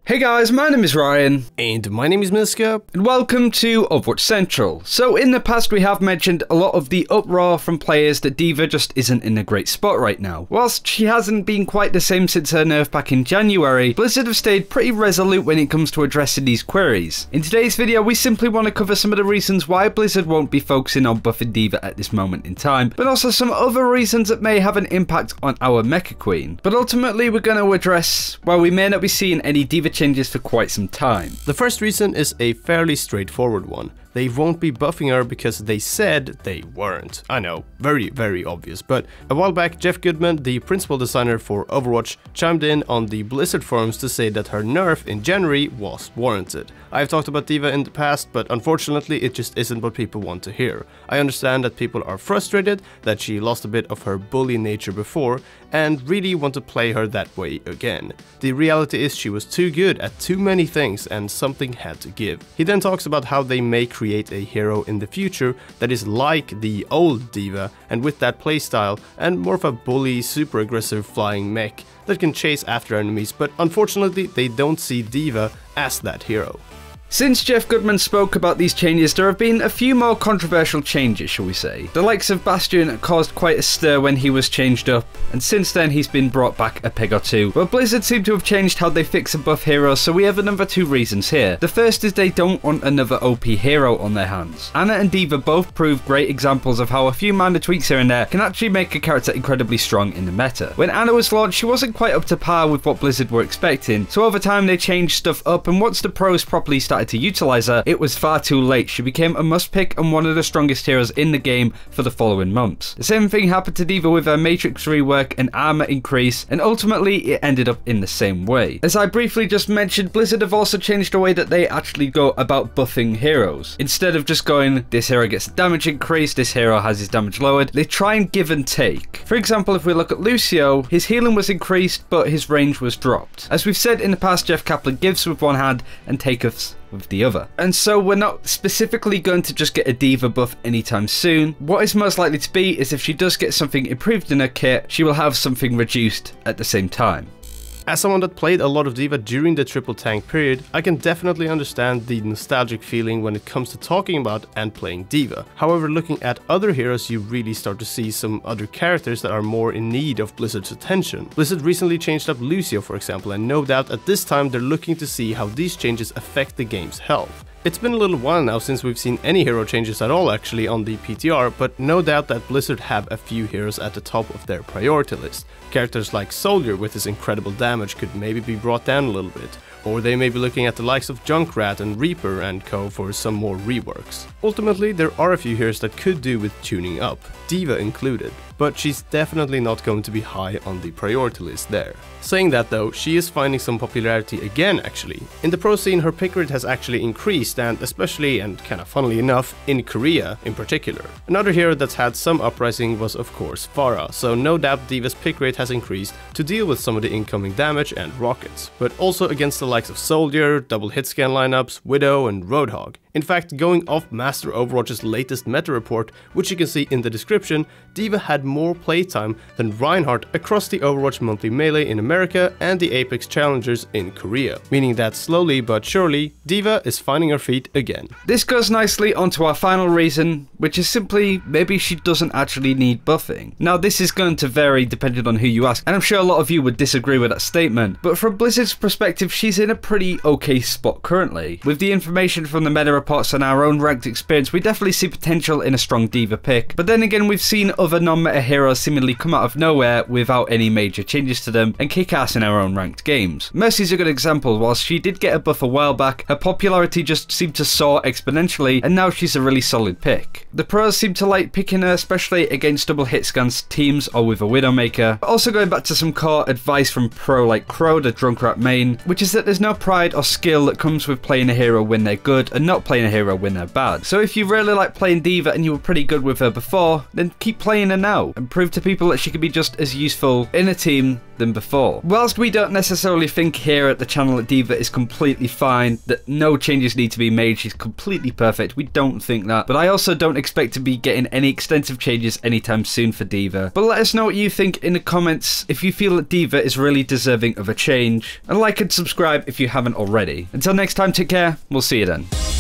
Hey guys, my name is Ryan. And my name is Miska. And welcome to Overwatch Central. So in the past we have mentioned a lot of the uproar from players that D.Va just isn't in a great spot right now. Whilst she hasn't been quite the same since her nerf back in January, Blizzard have stayed pretty resolute when it comes to addressing these queries. In today's video we simply want to cover some of the reasons why Blizzard won't be focusing on buffing D.Va at this moment in time, but also some other reasons that may have an impact on our Mecha Queen. But ultimately we're going to address why we may not be seeing any D.Va changes for quite some time. The first reason is a fairly straightforward one. They won't be buffing her because they said they weren't. I know, very obvious, but a while back Jeff Goodman, the principal designer for Overwatch, chimed in on the Blizzard forums to say that her nerf in January was warranted. I've talked about D.Va in the past, but unfortunately it just isn't what people want to hear. I understand that people are frustrated that she lost a bit of her bully nature before and really want to play her that way again. The reality is she was too good at too many things and something had to give. He then talks about how they may create a hero in the future that is like the old D.Va and with that playstyle and more of a bully, super aggressive flying mech that can chase after enemies, but unfortunately they don't see D.Va as that hero. Since Jeff Goodman spoke about these changes, there have been a few more controversial changes, shall we say. The likes of Bastion caused quite a stir when he was changed up, and since then he's been brought back a peg or two. But Blizzard seem to have changed how they fix and buff heroes, so we have another two reasons here. The first is they don't want another OP hero on their hands. Ana and D.Va both prove great examples of how a few minor tweaks here and there can actually make a character incredibly strong in the meta. When Ana was launched, she wasn't quite up to par with what Blizzard were expecting, so over time they changed stuff up, and once the pros properly started to utilize her, it was far too late. She became a must pick and one of the strongest heroes in the game for the following months. The same thing happened to D.Va with her Matrix rework and armor increase, and ultimately it ended up in the same way. As I briefly just mentioned, Blizzard have also changed the way that they actually go about buffing heroes. Instead of just going, this hero gets damage increased, this hero has his damage lowered, they try and give and take. For example, if we look at Lucio, his healing was increased but his range was dropped. As we've said in the past, Jeff Kaplan gives with one hand and taketh with the other. And so we're not specifically going to just get a D.Va buff anytime soon. What is most likely to be is if she does get something improved in her kit, she will have something reduced at the same time. As someone that played a lot of D.Va during the triple tank period, I can definitely understand the nostalgic feeling when it comes to talking about and playing D.Va. However, looking at other heroes, you really start to see some other characters that are more in need of Blizzard's attention. Blizzard recently changed up Lucio, for example, and no doubt at this time they're looking to see how these changes affect the game's health. It's been a little while now since we've seen any hero changes at all actually on the PTR, but no doubt that Blizzard have a few heroes at the top of their priority list. Characters like Soldier with his incredible damage could maybe be brought down a little bit, or they may be looking at the likes of Junkrat and Reaper and co for some more reworks. Ultimately, there are a few heroes that could do with tuning up, D.Va included, but she's definitely not going to be high on the priority list there. Saying that though, she is finding some popularity again actually. In the pro scene her pick rate has actually increased, and especially, and kinda funnily enough, in Korea in particular. Another hero that's had some uprising was of course Pharah, so no doubt D.Va's pick rate has increased to deal with some of the incoming damage and rockets, but also against the likes of Soldier, double hit scan lineups, Widow and Roadhog. In fact, going off Master Overwatch's latest meta report, which you can see in the description, D.Va had more playtime than Reinhardt across the Overwatch monthly melee in America and the Apex Challengers in Korea, meaning that slowly but surely, D.Va is finding her feet again. This goes nicely onto our final reason, which is simply maybe she doesn't actually need buffing. Now this is going to vary depending on who you ask, and I'm sure a lot of you would disagree with that statement, but from Blizzard's perspective she's in a pretty okay spot currently. With the information from the meta reports and our own ranked experience, we definitely see potential in a strong D.Va pick, but then again we've seen other non-meta heroes seemingly come out of nowhere without any major changes to them and kick ass in our own ranked games. Mercy's a good example. Whilst she did get a buff a while back, her popularity just seemed to soar exponentially and now she's a really solid pick. The pros seem to like picking her, especially against double hit scans teams or with a Widowmaker. Also going back to some core advice from pro like Crow, the Junkrat main, which is that there's no pride or skill that comes with playing a hero when they're good and not playing a hero when they're bad. So if you really like playing D.Va and you were pretty good with her before, then keep playing her now. grow and prove to people that she can be just as useful in a team than before. Whilst we don't necessarily think here at the channel that D.Va is completely fine, that no changes need to be made, she's completely perfect, we don't think that, but I also don't expect to be getting any extensive changes anytime soon for D.Va. But let us know what you think in the comments if you feel that D.Va is really deserving of a change, and like and subscribe if you haven't already. Until next time, take care, we'll see you then.